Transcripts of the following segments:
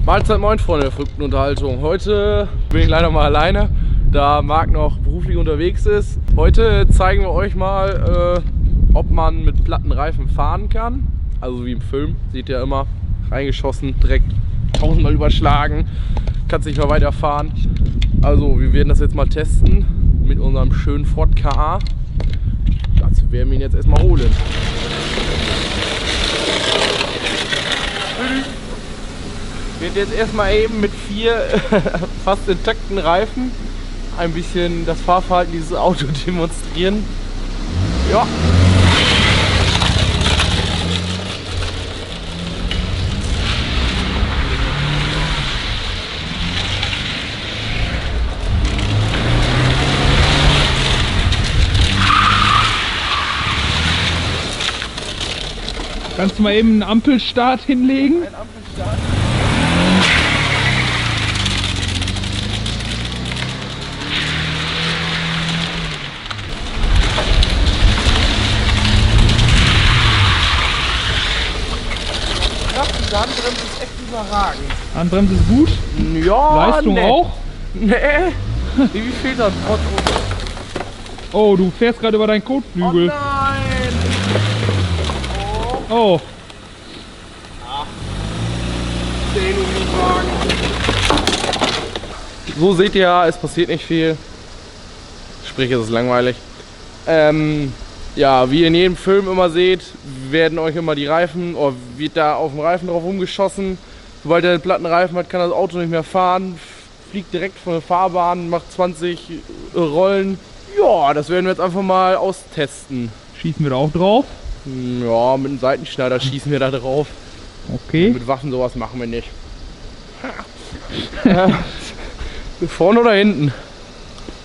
Mahlzeit, moin Freunde der verrückten Unterhaltung. Heute bin ich leider mal alleine, da Marc noch beruflich unterwegs ist. Heute zeigen wir euch mal, ob man mit platten Reifen fahren kann. Also wie im Film, seht ihr immer, reingeschossen, direkt 1000-mal überschlagen, kannst nicht mehr weiterfahren. Also wir werden das jetzt mal testen mit unserem schönen Ford Ka. Dazu werden wir ihn jetzt erstmal holen. Wird jetzt erstmal eben mit 4 fast intakten Reifen ein bisschen das Fahrverhalten dieses Autos demonstrieren. Ja. Kannst du mal eben einen Ampelstart hinlegen? Ein Ampelstart. Die Handbremse ist echt überragend. Handbremse ist gut? Ja, Leistung auch? Nee. Wie fehlt das? Oh, du fährst gerade über deinen Oh Kotflügel. nein! Oh. So seht ihr ja, es passiert nicht viel. Sprich, es ist langweilig. Ja, wie ihr in jedem Film immer seht, werden euch immer die Reifen, oder wird da auf dem Reifen drauf rumgeschossen. Sobald er einen platten Reifen hat, kann das Auto nicht mehr fahren. Fliegt direkt von der Fahrbahn, macht 20 Rollen. Ja, das werden wir jetzt einfach mal austesten. Schießen wir da auch drauf? Ja, mit einem Seitenschneider schießen wir da drauf. Okay. Mit Waffen sowas machen wir nicht. Vorne oder hinten?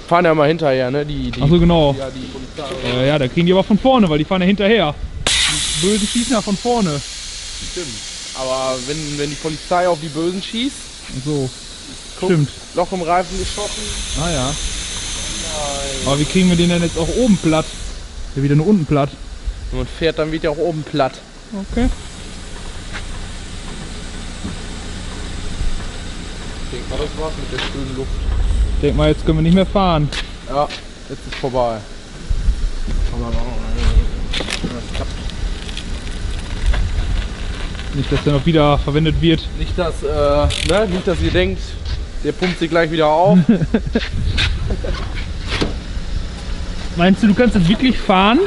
Fahren ja mal hinterher, ne? Achso, genau. Ja, die Polizei. Ja, da kriegen die aber von vorne, weil die fahren ja hinterher. Die Bösen schießen ja von vorne. Stimmt. Aber wenn die Polizei auf die Bösen schießt, So. guck, Stimmt. Loch im Reifen geschossen. Ah ja. Nein. Aber wie kriegen wir den denn jetzt auch oben platt? Der wieder nur unten platt. Wenn man fährt, dann wird er auch oben platt. Okay. Ich denke mal, das war's mit der schönen Luft. Ich denke mal, jetzt können wir nicht mehr fahren. Ja, jetzt ist vorbei. Nicht, dass der noch wieder verwendet wird. Nicht, dass ihr denkt, der pumpt sich gleich wieder auf. Meinst du, du kannst jetzt wirklich fahren?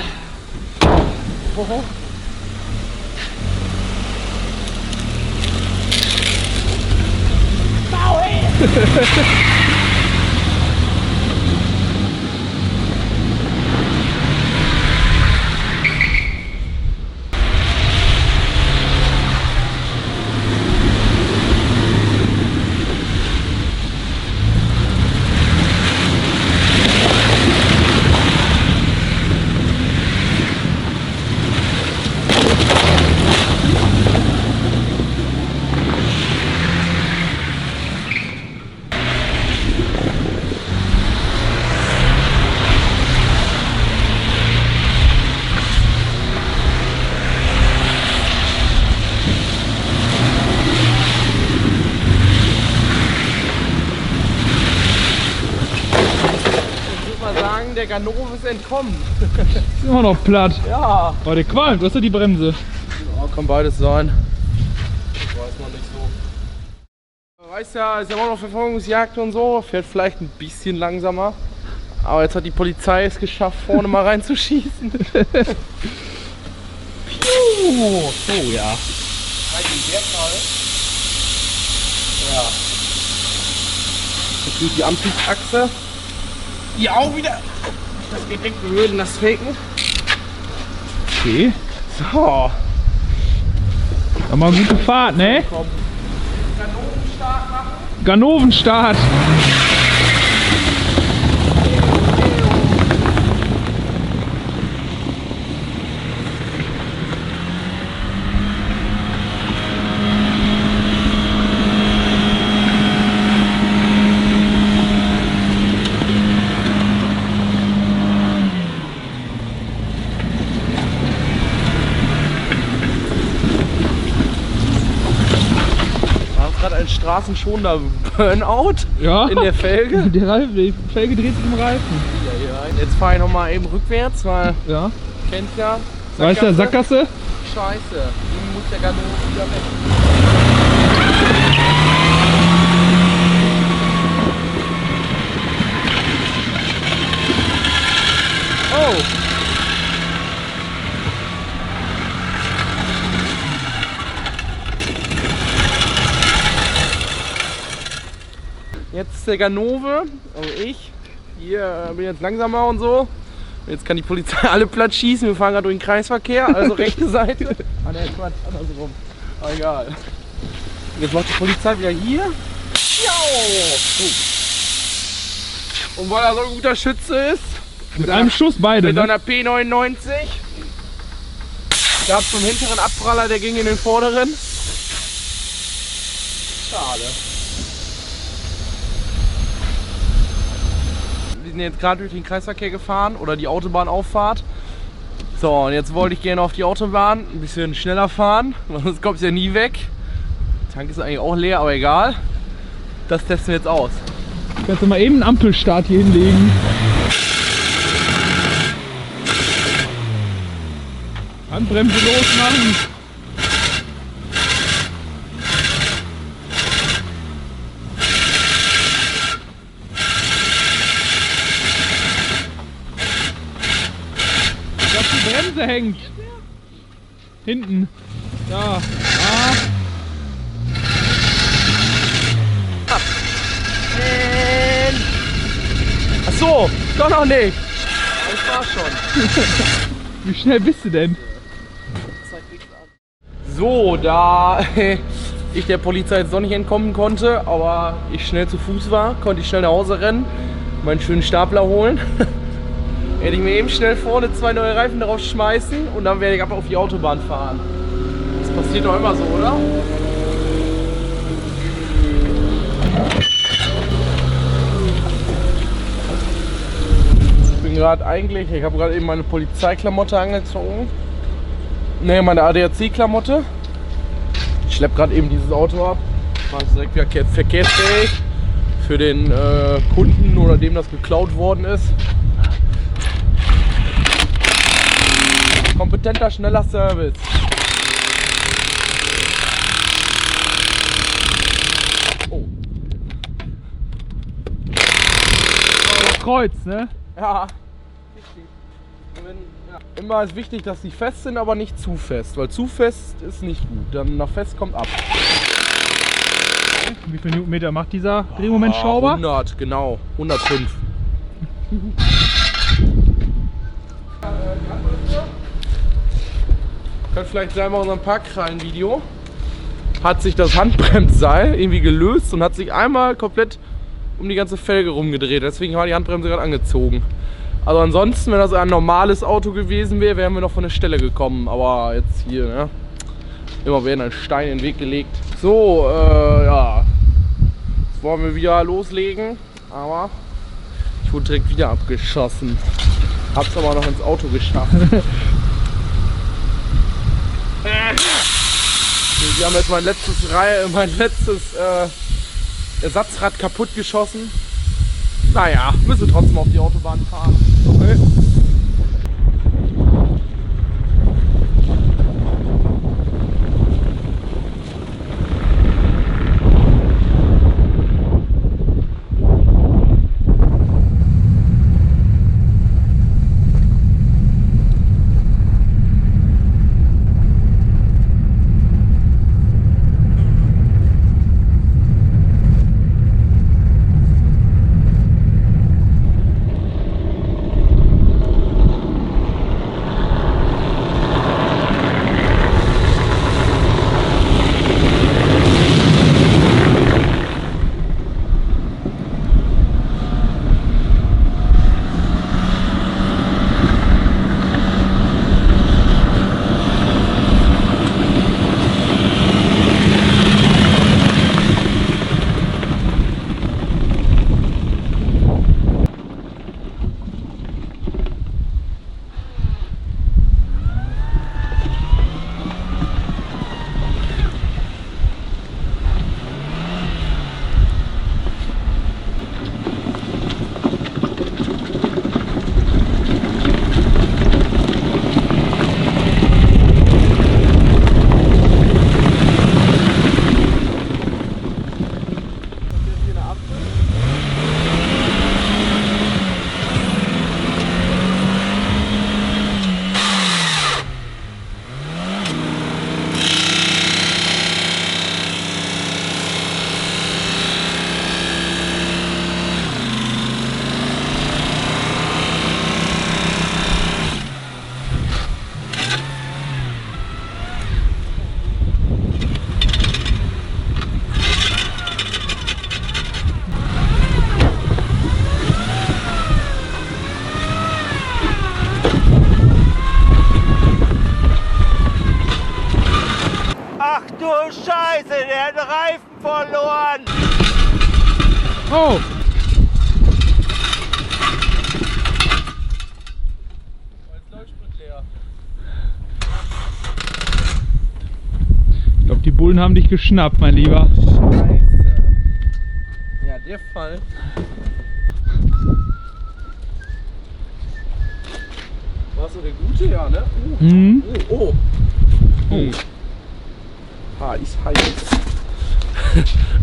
Der Ganove ist entkommen. Ist immer noch platt. Ja. Oh, der qualmt. Was ist denn die Bremse? Ja, kann beides sein. Weiß man nicht so. Man weiß ja, ist ja immer noch Verfolgungsjagd und so. Fährt vielleicht ein bisschen langsamer. Aber jetzt hat die Polizei es geschafft, vorne mal reinzuschießen. Oh, so ja. Ja. Natürlich die Ampelachse. Die auch wieder. Das geht weg, wir würden das faken. Okay. So. Dann mal gute Fahrt, ne? Ganovenstart machen. Ganovenstart. gerade ein straßenschonender Burnout Ja. in der Felge. Die Felge dreht sich im Reifen. Ja. Jetzt fahre ich nochmal eben rückwärts, weil Ja. kennt ja. Weißt du, Sackgasse? Scheiße, die muss ja gar nicht wieder weg. Oh! Jetzt ist der Ganove, also ich, hier bin jetzt langsamer und so. Jetzt kann die Polizei alle platt schießen, wir fahren gerade durch den Kreisverkehr, also rechte Seite. Ah ne, Quatsch, andersrum. Aber egal. Jetzt macht die Polizei wieder hier. Jo! Oh. Und weil er so ein guter Schütze ist, Mit einem Schuss beide. mit Ne? einer P99, gab es zum hinteren Abpraller, der ging in den vorderen. Schade. Wir sind jetzt gerade durch den Kreisverkehr gefahren oder die Autobahnauffahrt. So, und jetzt wollte ich gerne auf die Autobahn ein bisschen schneller fahren, weil sonst kommt es ja nie weg. Der Tank ist eigentlich auch leer, aber egal. Das testen wir jetzt aus. Kannst du mal eben einen Ampelstart hier hinlegen? Handbremse losmachen. Ich glaube, die Bremse hängt. Hinten. Da. Ah. Ach so, doch noch nicht. Das war schon. Wie schnell bist du denn? So, da ich der Polizei jetzt doch nicht entkommen konnte, aber ich schnell zu Fuß war, konnte ich schnell nach Hause rennen, meinen schönen Stapler holen. Hätte ich mir eben schnell vorne 2 neue Reifen drauf schmeißen und dann werde ich ab auf die Autobahn fahren. Das passiert doch immer so, oder? Ich bin gerade eigentlich, ich habe gerade eben meine Polizeiklamotte angezogen. Ne, meine ADAC-Klamotte. Ich schleppe gerade eben dieses Auto ab. Mache es direkt wieder verkehrsfähig für den Kunden oder dem das geklaut worden ist. Kompetenter, schneller Service. Oh. Kreuz, ne? Ja. Immer ist wichtig, dass sie fest sind, aber nicht zu fest, weil zu fest ist nicht gut. Dann nach fest kommt ab. Wie viel Newtonmeter macht dieser Drehmomentschrauber? 100, genau. 105. Kann vielleicht sein bei unserem Parkkrallen-Video. Hat sich das Handbremsseil irgendwie gelöst und hat sich einmal komplett um die ganze Felge rumgedreht. Deswegen war die Handbremse gerade angezogen. Also ansonsten, wenn das ein normales Auto gewesen wäre, wären wir noch von der Stelle gekommen. Aber jetzt hier, ne? Immer werden ein Stein in den Weg gelegt. So, ja. Jetzt wollen wir wieder loslegen. Aber ich wurde direkt wieder abgeschossen. Hab's aber noch ins Auto geschafft. Wir haben jetzt mein letztes Ersatzrad kaputt geschossen. Naja, müssen wir trotzdem auf die Autobahn fahren. Okay. verloren! Oh! Ich glaube, die Bullen haben dich geschnappt, mein Lieber. Scheiße. Ja, der Fall. Warst du der Gute? Ja, ne? Mhm. Oh. Ist heiß.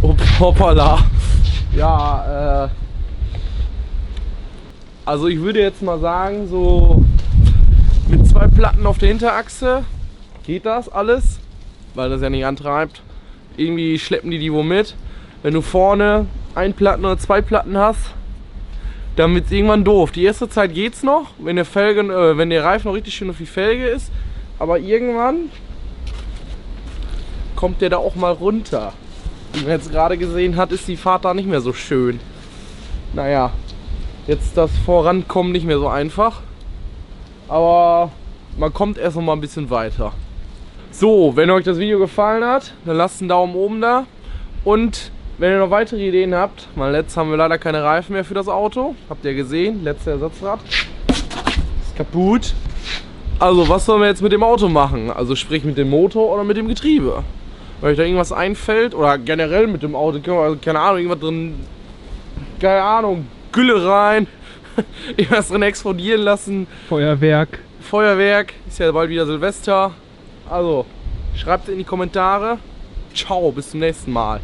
Oh, hoppala. Ja, also ich würde jetzt mal sagen, so mit 2 Platten auf der Hinterachse geht das alles, weil das ja nicht antreibt. Irgendwie schleppen die wo mit. Wenn du vorne 1 Platten oder 2 Platten hast, dann wird es irgendwann doof. Die erste Zeit geht's noch, wenn der Reifen noch richtig schön auf die Felge ist, aber irgendwann kommt der da auch mal runter. Wie man jetzt gerade gesehen hat, ist die Fahrt da nicht mehr so schön. Naja, jetzt das Vorankommen nicht mehr so einfach. Aber man kommt erst noch mal ein bisschen weiter. So, wenn euch das Video gefallen hat, dann lasst einen Daumen oben da. Und wenn ihr noch weitere Ideen habt, weil letztes haben wir leider keine Reifen mehr für das Auto. Habt ihr gesehen, letztes Ersatzrad ist kaputt. Also was sollen wir jetzt mit dem Auto machen? Also sprich mit dem Motor oder mit dem Getriebe? Wenn euch da irgendwas einfällt oder generell mit dem Auto, also keine Ahnung, irgendwas drin, keine Ahnung, Gülle rein, irgendwas drin explodieren lassen. Feuerwerk. Feuerwerk, ist ja bald wieder Silvester. Also, schreibt in die Kommentare. Ciao, bis zum nächsten Mal.